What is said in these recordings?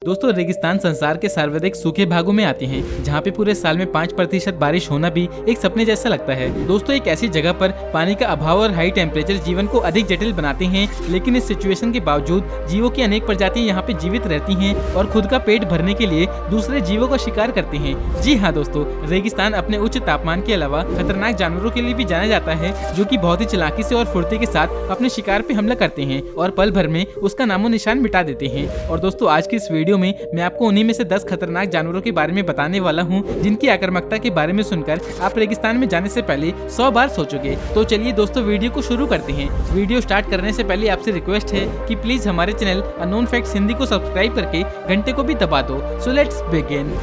दोस्तों रेगिस्तान संसार के सर्वाधिक सूखे भागों में आते हैं, जहाँ पे पूरे साल में 5% बारिश होना भी एक सपने जैसा लगता है। दोस्तों एक ऐसी जगह पर पानी का अभाव और हाई टेम्परेचर जीवन को अधिक जटिल बनाते हैं, लेकिन इस सिचुएशन के बावजूद जीवों की अनेक प्रजातियां यहाँ पे जीवित रहती हैं और खुद का पेट भरने के लिए दूसरे जीवों का शिकार करते हैं। जी हाँ दोस्तों, रेगिस्तान अपने उच्च तापमान के अलावा खतरनाक जानवरों के लिए भी जाना जाता है, जो कि बहुत ही चालाकी से और फुर्ती के साथ अपने शिकार पे हमला करते हैं और पल भर में उसका नामो निशान मिटा देते हैं। और दोस्तों आज की इस वीडियो में मैं आपको उन्हीं में से 10 खतरनाक जानवरों के बारे में बताने वाला हूँ, जिनकी आक्रामकता के बारे में सुनकर आप रेगिस्तान में जाने से पहले 100 बार सोचोगे। तो चलिए दोस्तों वीडियो को शुरू करते हैं। वीडियो स्टार्ट करने से पहले आपसे रिक्वेस्ट है कि प्लीज हमारे चैनल अननोन फैक्ट्स हिंदी को सब्सक्राइब करके घंटे को भी दबा दो। So let's begin.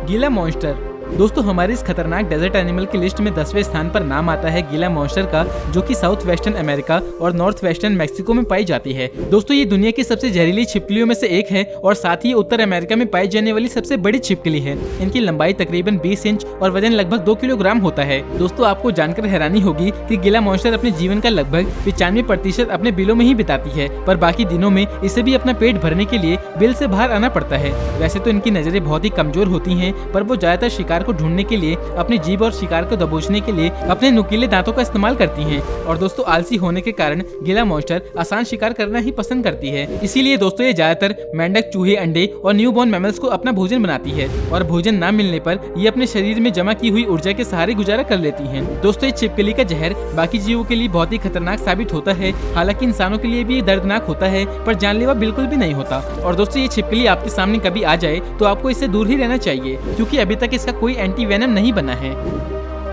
गीला मॉन्स्टर। दोस्तों हमारे इस खतरनाक डेजर्ट एनिमल की लिस्ट में 10वें स्थान पर नाम आता है गीला मॉन्स्टर का, जो कि साउथ वेस्टर्न अमेरिका और नॉर्थ वेस्टर्न मैक्सिको में पाई जाती है। दोस्तों ये दुनिया की सबसे जहरीली छिपकलियों में से एक है और साथ ही उत्तर अमेरिका में पाई जाने वाली सबसे बड़ी छिपकली है। इनकी लंबाई तकरीबन 20 इंच और वजन लगभग 2 किलोग्राम होता है। दोस्तों आपको जानकर हैरानी होगी कि गीला मॉन्स्टर अपने जीवन का लगभग 95% अपने बिलों में ही बिताती है, पर बाकी दिनों में इसे भी अपना पेट भरने के लिए बिल से बाहर आना पड़ता है। वैसे तो इनकी नजरें बहुत ही कमजोर होती हैं, पर वो ज्यादातर शिकार को ढूंढने के लिए अपनी जीभ और शिकार को दबोचने के लिए अपने नुकीले दांतों का इस्तेमाल करती हैं। और दोस्तों आलसी होने के कारण गीला मॉन्स्टर आसान शिकार करना ही पसंद करती है। इसीलिए दोस्तों ये ज्यादातर मेंढक, चूहे, अंडे और न्यूबॉर्न मैमल्स को अपना भोजन बनाती है और भोजन न मिलने पर ये अपने शरीर में जमा की हुई ऊर्जा के सहारे गुजारा कर लेती हैं। दोस्तों ये छिपकली का जहर बाकी जीवों के लिए बहुत ही खतरनाक साबित होता है, हालांकि इंसानों के लिए भी ये दर्दनाक होता है, पर जानलेवा बिल्कुल भी नहीं होता। और दोस्तों ये छिपकली आपके सामने कभी आ जाए तो आपको इससे दूर ही रहना चाहिए, क्योंकि अभी तक इसका कोई एंटी वेनम नहीं बना है।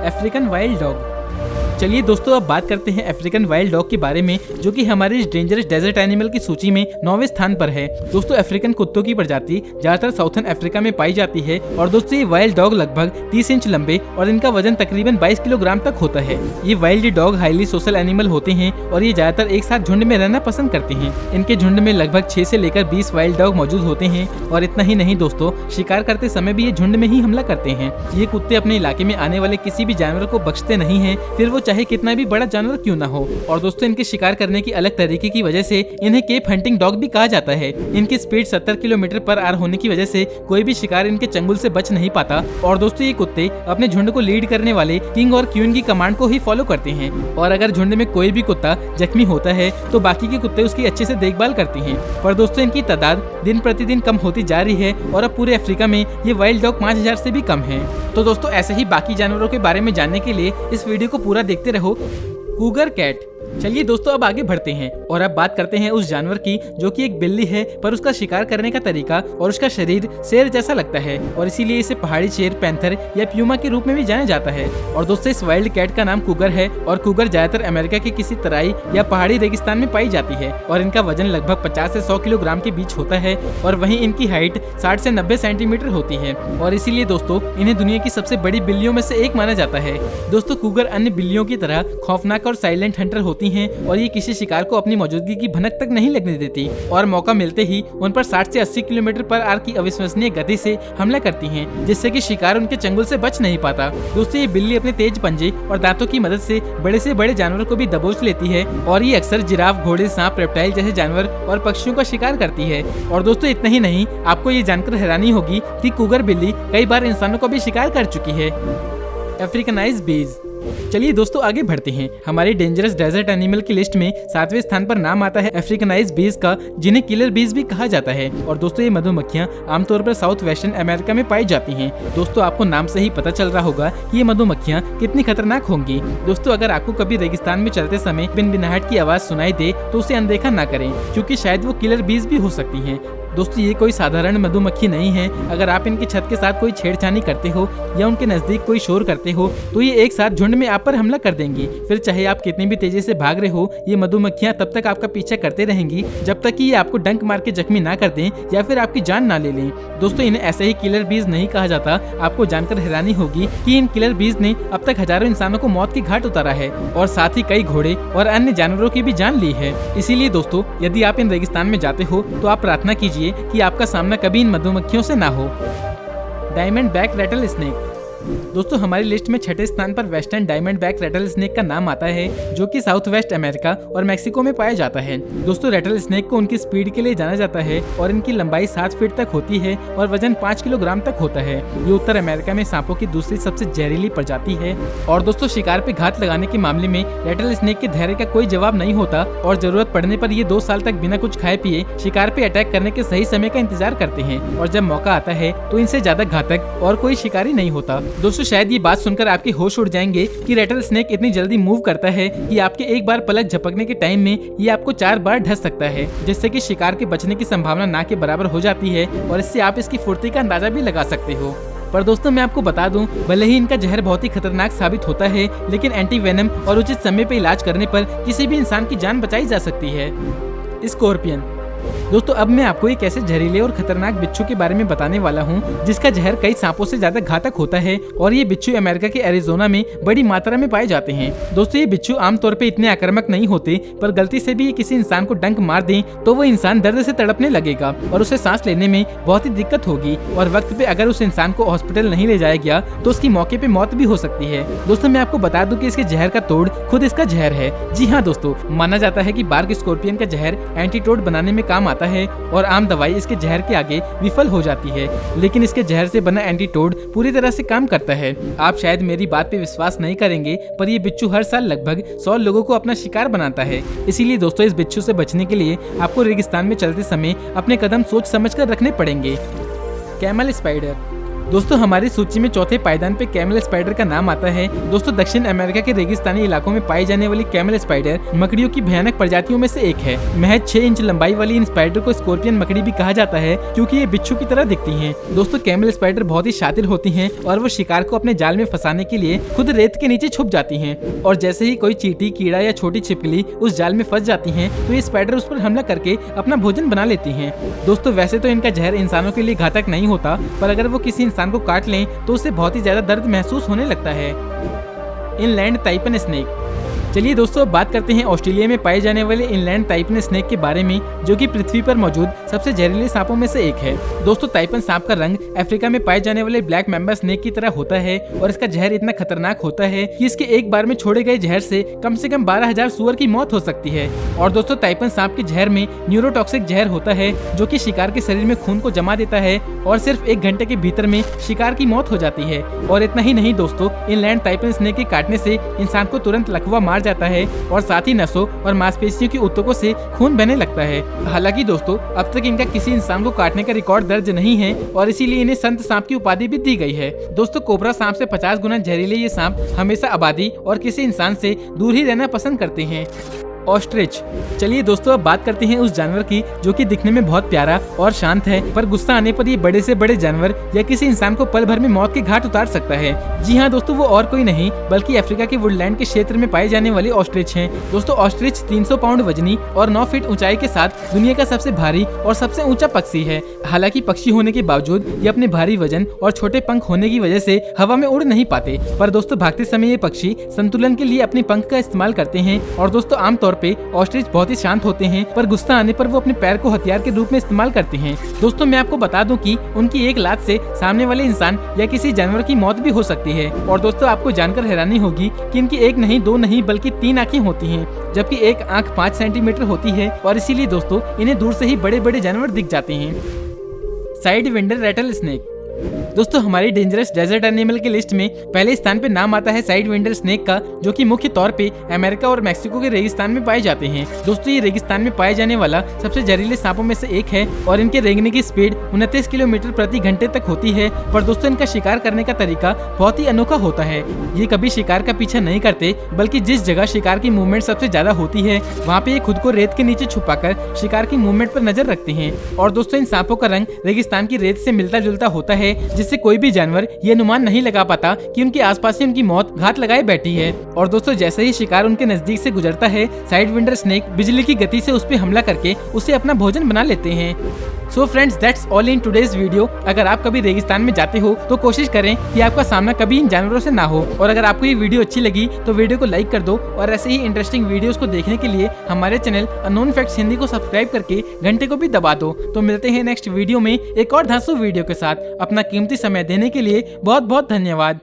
African wild dog. चलिए दोस्तों अब बात करते हैं अफ्रीकन वाइल्ड डॉग के बारे में, जो कि हमारे इस डेंजरस डेजर्ट एनिमल की सूची में 9वें स्थान पर है। दोस्तों अफ्रीकन कुत्तों की प्रजाति ज्यादातर साउथर्न अफ्रीका में पाई जाती है और दोस्तों ये वाइल्ड डॉग लगभग 30 इंच लंबे और इनका वजन तकरीबन 22 किलोग्राम तक होता है। ये wild dog highly social animal होते हैं और ये ज्यादातर एक साथ झुंड में रहना पसंद करते हैं। इनके झुंड में लगभग 6 से लेकर 20 वाइल्ड डॉग मौजूद होते हैं और इतना ही नहीं दोस्तों, शिकार करते समय भी ये झुंड में ही हमला करते हैं। ये कुत्ते अपने इलाके में आने वाले किसी भी जानवर को बख्शते नहीं है, फिर वो चाहे कितना भी बड़ा जानवर क्यों ना हो। और दोस्तों इनके शिकार करने की अलग तरीके की वजह से इन्हें केप हंटिंग डॉग भी कहा जाता है। इनकी स्पीड 70 किलोमीटर पर आवर होने की वजह से कोई भी शिकार इनके चंगुल से बच नहीं पाता। और दोस्तों ये कुत्ते अपने झुंड को लीड करने वाले किंग और क्वीन की कमांड को ही फॉलो करते हैं और अगर झुंड में कोई भी कुत्ता जख्मी होता है तो बाकी के कुत्ते उसकी अच्छे से देखभाल करते हैं। पर दोस्तों इनकी तादाद दिन प्रतिदिन कम होती जा रही है और अब पूरे अफ्रीका में ये वाइल्ड डॉग 5000 से भी कम है। तो दोस्तों ऐसे ही बाकी जानवरों के बारे में जानने के लिए इस वीडियो को पूरा देखते रहो। Cougar cat. चलिए दोस्तों अब आगे बढ़ते हैं और अब बात करते हैं उस जानवर की जो कि एक बिल्ली है, पर उसका शिकार करने का तरीका और उसका शरीर शेर जैसा लगता है और इसीलिए इसे पहाड़ी शेर, पैंथर या प्यूमा के रूप में भी जाना जाता है। और दोस्तों इस वाइल्ड कैट का नाम कूगर है और कूगर ज्यादातर अमेरिका के किसी तराई या पहाड़ी रेगिस्तान में पाई जाती है और इनका वजन लगभग 50 से 100 किलोग्राम के बीच होता है और वहीं इनकी हाइट 60 से 90 सेंटीमीटर होती है और इसीलिए दोस्तों इन्हें दुनिया की सबसे बड़ी बिल्लियों में से एक माना जाता है। दोस्तों कूगर अन्य बिल्लियों की तरह खौफनाक और साइलेंट हंटर होती हैं और ये किसी शिकार को अपनी मौजूदगी की भनक तक नहीं लगने देती और मौका मिलते ही उन पर 60 से 80 किलोमीटर पर आवर की अविश्वसनीय गति से हमला करती हैं, जिससे कि शिकार उनके चंगुल से बच नहीं पाता। दोस्तों ये बिल्ली अपने तेज पंजे और दांतों की मदद से बड़े जानवरों को भी दबोच लेती है और ये अक्सर जिराफ, घोड़े, सांप, रेप्टाइल जैसे जानवर और पक्षियों का शिकार करती है। और दोस्तों इतना ही नहीं, आपको ये जानकर हैरानी होगी कि कूगर बिल्ली कई बार इंसानों को भी शिकार कर चुकी है। अफ्रीकनाइज्ड बीज। चलिए दोस्तों आगे बढ़ते हैं। हमारी डेंजरस डेजर्ट एनिमल की लिस्ट में 7वें स्थान पर नाम आता है अफ्रीकनाइज्ड बीज का, जिन्हें किलर बीज भी कहा जाता है। और दोस्तों ये मधुमक्खियां आमतौर पर साउथ वेस्टर्न अमेरिका में पाई जाती हैं। दोस्तों आपको नाम से ही पता चल रहा होगा कि ये मधुमक्खियां कितनी खतरनाक होंगी। दोस्तों अगर आपको कभी रेगिस्तान में चलते समय बिनबिनाहट की आवाज सुनाई दे तो उसे अनदेखा ना करें, क्योंकि शायद वो किलर बीज भी हो सकती हैं। दोस्तों ये कोई साधारण मधुमक्खी नहीं है। अगर आप इनकी छत के साथ कोई छेड़छानी करते हो या उनके नजदीक कोई शोर करते हो तो ये एक साथ झुंड में आप पर हमला कर देंगी। फिर चाहे आप कितनी भी तेजी से भाग रहे हो, ये मधुमक्खियां तब तक आपका पीछा करते रहेंगी जब तक कि ये आपको डंक मार के जख्मी ना कर दें या फिर आपकी जान ना ले लें। दोस्तों इन्हें ऐसे ही किलर बीज नहीं कहा जाता। आपको जानकर हैरानी होगी कि इन किलर बीज ने अब तक हजारों इंसानों को मौत की घाट उतारा है और साथ ही कई घोड़े और अन्य जानवरों की भी जान ली है। इसीलिए दोस्तों यदि आप इन रेगिस्तान में जाते हो तो आप प्रार्थना कीजिए कि आपका सामना कभी इन मधुमक्खियों से ना हो। Diamondback rattlesnake. दोस्तों हमारी लिस्ट में छठे स्थान पर western diamondback rattlesnake का नाम आता है, जो कि साउथ वेस्ट अमेरिका और मैक्सिको में पाया जाता है। दोस्तों रेटल स्नेक को उनकी स्पीड के लिए जाना जाता है और इनकी लंबाई 7 फीट तक होती है और वजन 5 किलोग्राम तक होता है। ये उत्तर अमेरिका में सांपों की दूसरी सबसे जहरीली प्रजाति है। और दोस्तों शिकार पे घात लगाने के मामले में रेटल स्नेक के धैर्य का कोई जवाब नहीं होता और जरूरत पड़ने पर ये 2 साल तक बिना कुछ खाए पिए शिकार पे अटैक करने के सही समय का इंतजार करते हैं और जब मौका आता है तो इनसे ज्यादा घातक और कोई शिकारी नहीं होता। दोस्तों शायद ये बात सुनकर आपके होश उड़ जाएंगे कि रेटल स्नेक इतनी जल्दी मूव करता है कि आपके एक बार पलक झपकने के टाइम में ये आपको 4 बार ढस सकता है, जिससे कि शिकार के बचने की संभावना ना के बराबर हो जाती है और इससे आप इसकी फुर्ती का अंदाजा भी लगा सकते हो। पर दोस्तों मैं आपको बता दूं, भले ही इनका जहर बहुत ही खतरनाक साबित होता है, लेकिन एंटी वेनम और उचित समय पे इलाज करने पर किसी भी इंसान की जान बचाई जा सकती है। स्कॉर्पियन। दोस्तों अब मैं आपको एक ऐसे जहरीले और खतरनाक बिच्छू के बारे में बताने वाला हूं, जिसका जहर कई सांपों से ज्यादा घातक होता है और ये बिच्छू अमेरिका के एरिजोना में बड़ी मात्रा में पाए जाते हैं। दोस्तों ये बिच्छू आमतौर पे इतने आक्रामक नहीं होते, पर गलती से भी ये किसी इंसान को डंक मार दें तो वो इंसान दर्द से तड़पने लगेगा और उसे सांस लेने में बहुत ही दिक्कत होगी और वक्त पे अगर उस इंसान को हॉस्पिटल नहीं ले जाया गया तो उसकी मौके पे मौत भी हो सकती है। दोस्तों मैं आपको बता दूं कि इसके जहर का तोड़ खुद इसका जहर है। जी हाँ दोस्तों, माना जाता है कि बार्ग स्कॉर्पियन का जहर एंटीटोड बनाने में काम आता है और आम दवाई इसके जहर के आगे विफल हो जाती है, लेकिन इसके जहर से बना एंटीटोड पूरी तरह से काम करता है। आप शायद मेरी बात पे विश्वास नहीं करेंगे, पर ये बिच्छू हर साल लगभग 100 लोगों को अपना शिकार बनाता है। इसीलिए दोस्तों इस बिच्छू से बचने के लिए आपको रेगिस्तान में चलते समय अपने कदम सोच समझकर रखने पड़ेंगे। Camel spider. दोस्तों हमारी सूची में चौथे पायदान पे कैमल स्पाइडर का नाम आता है। दोस्तों दक्षिण अमेरिका के रेगिस्तानी इलाकों में पाई जाने वाली कैमल स्पाइडर मकड़ियों की भयानक प्रजातियों में से एक है। महज 6 इंच लंबाई वाली इन स्पाइडर को स्कॉर्पियन मकड़ी भी कहा जाता है, क्योंकि ये बिच्छू की तरह दिखती हैं। दोस्तों कैमल स्पाइडर बहुत ही शातिर होती हैं और वो शिकार को अपने जाल में फंसाने के लिए खुद रेत के नीचे छुप जाती हैं और जैसे ही कोई चींटी, कीड़ा या छोटी छिपकली उस जाल में फंस जाती हैं तो ये स्पाइडर उस पर हमला करके अपना भोजन बना लेती हैं। दोस्तों वैसे तो इनका जहर इंसानों के लिए घातक नहीं होता, पर अगर वो किसी इंसान को काट लें तो उसे बहुत ही ज्यादा दर्द महसूस होने लगता है। Inland taipan snake. चलिए दोस्तों अब बात करते हैं ऑस्ट्रेलिया में पाए जाने वाले इनलैंड ताइपन स्नेक के बारे में, जो कि पृथ्वी पर मौजूद सबसे जहरीले सांपों में से एक है। दोस्तों ताइपन सांप का रंग अफ्रीका में पाए जाने वाले ब्लैक मेंबर स्नेक की तरह होता है और इसका जहर इतना खतरनाक होता है कि इसके एक बार में छोड़े गए जहर से कम 12,000 सुअर की मौत हो सकती है। और दोस्तों ताइपन सांप के जहर में न्यूरोटॉक्सिक जहर होता है, जो कि शिकार के शरीर में खून को जमा देता है और सिर्फ 1 घंटे के भीतर में शिकार की मौत हो जाती है। और इतना ही नहीं दोस्तों, इनलैंड ताइपन स्नेक के काटने से इंसान को तुरंत लकवा मार जाता है और साथ ही नसों और मांसपेशियों की ऊतकों से खून बहने लगता है। हालांकि दोस्तों अब तक इनका किसी इंसान को काटने का रिकॉर्ड दर्ज नहीं है और इसीलिए इन्हें संत सांप की उपाधि भी दी गई है। दोस्तों कोबरा सांप से 50 गुना जहरीले ये सांप हमेशा आबादी और किसी इंसान से दूर ही रहना पसंद करते हैं। ऑस्ट्रिच। चलिए दोस्तों अब बात करते हैं उस जानवर की जो कि दिखने में बहुत प्यारा और शांत है, पर गुस्सा आने पर ये बड़े से बड़े जानवर या किसी इंसान को पल भर में मौत के घाट उतार सकता है। जी हाँ दोस्तों, वो और कोई नहीं बल्कि अफ्रीका के वुडलैंड के क्षेत्र में पाए जाने वाले ऑस्ट्रिच हैं। दोस्तों ऑस्ट्रिच 300 पाउंड वजनी और 9 फीट ऊंचाई के साथ दुनिया का सबसे भारी और सबसे ऊंचा पक्षी है। हालांकि पक्षी होने के बावजूद ये अपने भारी वजन और छोटे पंख होने की वजह से हवा में उड़ नहीं पाते, पर दोस्तों भागते समय ये पक्षी संतुलन के लिए अपने पंख का इस्तेमाल करते हैं। और दोस्तों आमतौर पे ऑस्ट्रिच बहुत ही शांत होते हैं, पर गुस्सा आने पर वो अपने पैर को हथियार के रूप में इस्तेमाल करते हैं। दोस्तों मैं आपको बता दूं कि उनकी एक लात से सामने वाले इंसान या किसी जानवर की मौत भी हो सकती है। और दोस्तों आपको जानकर हैरानी होगी कि इनकी 1 नहीं 2 नहीं बल्कि 3 आंखें होती हैं, जबकि एक आंख 5 सेंटीमीटर होती है और इसीलिए दोस्तों इन्हें दूर से ही बड़े बड़े जानवर दिख जाते हैं। Side vendor Ratle snake. दोस्तों हमारी डेंजरस डेजर्ट एनिमल की लिस्ट में पहले स्थान पे नाम आता है साइड विंडर स्नेक का, जो कि मुख्य तौर पे अमेरिका और मैक्सिको के रेगिस्तान में पाए जाते हैं। दोस्तों ये रेगिस्तान में पाए जाने वाला सबसे जहरीले सांपों में से एक है और इनके रेंगने की स्पीड 29 किलोमीटर प्रति घंटे तक होती है। पर दोस्तों इनका शिकार करने का तरीका बहुत ही अनोखा होता है। ये कभी शिकार का पीछा नहीं करते, बल्कि जिस जगह शिकार की मूवमेंट सबसे ज्यादा होती है वहाँ पे ये खुद को रेत के नीचे छुपाकर शिकार की मूवमेंट पर नजर रखते हैं। और दोस्तों इन सांपों का रंग रेगिस्तान की रेत से मिलता जुलता होता है, जिससे कोई भी जानवर ये अनुमान नहीं लगा पाता कि उनके आसपास ही उनकी मौत घात लगाए बैठी है। और दोस्तों जैसे ही शिकार उनके नजदीक से गुजरता है, साइड विंडर स्नेक बिजली की गति से उस पर हमला करके उसे अपना भोजन बना लेते हैं। So friends, that's all in today's video. अगर आप कभी रेगिस्तान में जाते हो तो कोशिश करें कि आपका सामना कभी इन जानवरों से ना हो। और अगर आपको ये वीडियो अच्छी लगी तो वीडियो को लाइक कर दो और ऐसे ही इंटरेस्टिंग वीडियोस को देखने के लिए हमारे चैनल अननोन फैक्ट्स हिंदी को सब्सक्राइब करके घंटे को भी दबा दो। तो मिलते हैं नेक्स्ट वीडियो में एक और धांसू वीडियो के साथ। अपना कीमती समय देने के लिए बहुत बहुत धन्यवाद।